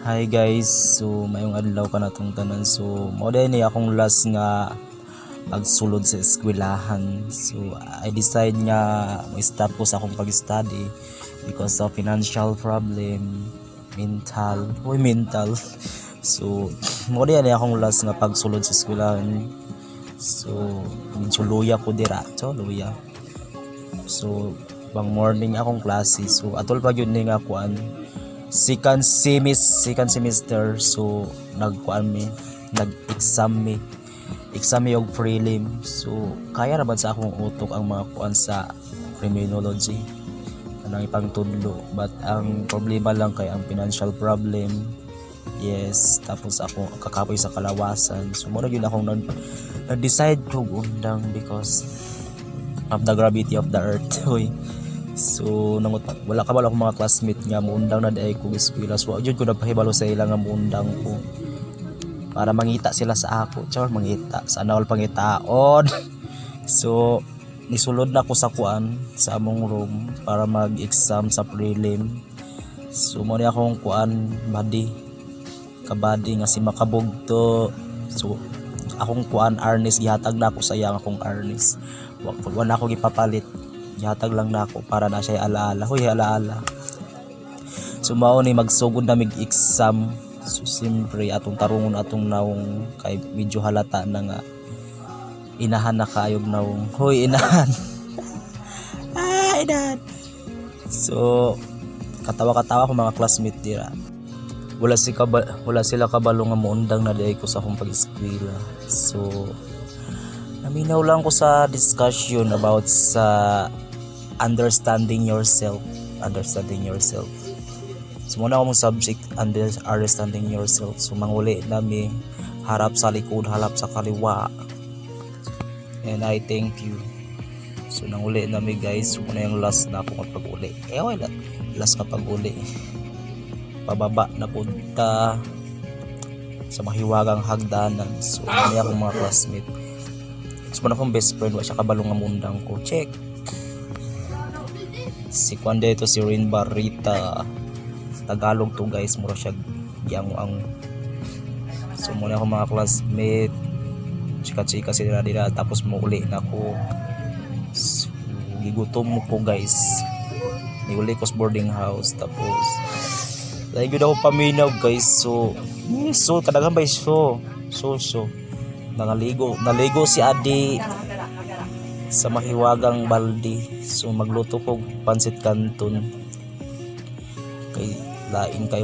Hi guys, so mayong adlaw ka natong tanan. So mao ni akong last nga pagsulod sa eskwelahan. So I decide nga mo-stop ko sa akong pag-study because of financial problem, mental. So mao ni akong last nga pagsulod sa eskwelahan. So medyo luya ko dira, luya. So bang morning akong klase. So atol pa gyud ni nga kuan second semester. So nag-exam og prelim. So kaya ra ba sa akong utok ang mga kuan sa criminology anang ipangtudlo, but ang problema lang kay ang financial problem. Yes, tapos ako kakapoy sa kalawasan. So mo gyud akong nag-decide kog undang because of the gravity of the earth. So wala ka akong mga classmate nga muundang na day ko eskwela. So jud ko nagpahibalo sa ila nga muundang ko para mangita sila sa ako. Mangita sana all pangitaon. So nisulod na ako sa kuan sa among room para mag-exam sa prelim. So mo ni akong kuan kabadi nga si makabugto. So akong kuan arnis gihatag na ako sa iyang akong arnis. Wala ako gipapalit, gihatag lang na ako para na siya alaala. Alaala. So mao ni magsugod na mig-exam. So siyempre atong tarungon atong naong kay medyo halata na nga inahan na kayog naong. Inahan. Inahan. So katawa-katawa ko mga classmate dira. Wala sila kabalo nga muundang na day ko sa akong pag-eskwela. So naminaw lang ko sa discussion about sa understanding yourself. So muna akong subject, understanding yourself. So manguli nami harap sa likod, harap sa kaliwa, and I thank you. So nanguli nami guys. So muna yung last na akong pag-uli. Last ka pag-uli, pababa na punta sa mahiwagang hagdanan. So may akong mga classmate. So muna akong best friend, wa siya kabalong nga mundang ko. Check si Kwanda, ito si Rain Barrita. Tagalog to guys, mura siya ang. So muna akong mga classmate, chika-chika sila dira. Tapos muuli na ako. So gigutom ko guys, niuli ko sa boarding house. Tapos dahil yun ako paminaw guys. So kadaghan ba so naligo si Adi sa mahiwagang balde. So magluto ko pansit canton kay lain kayo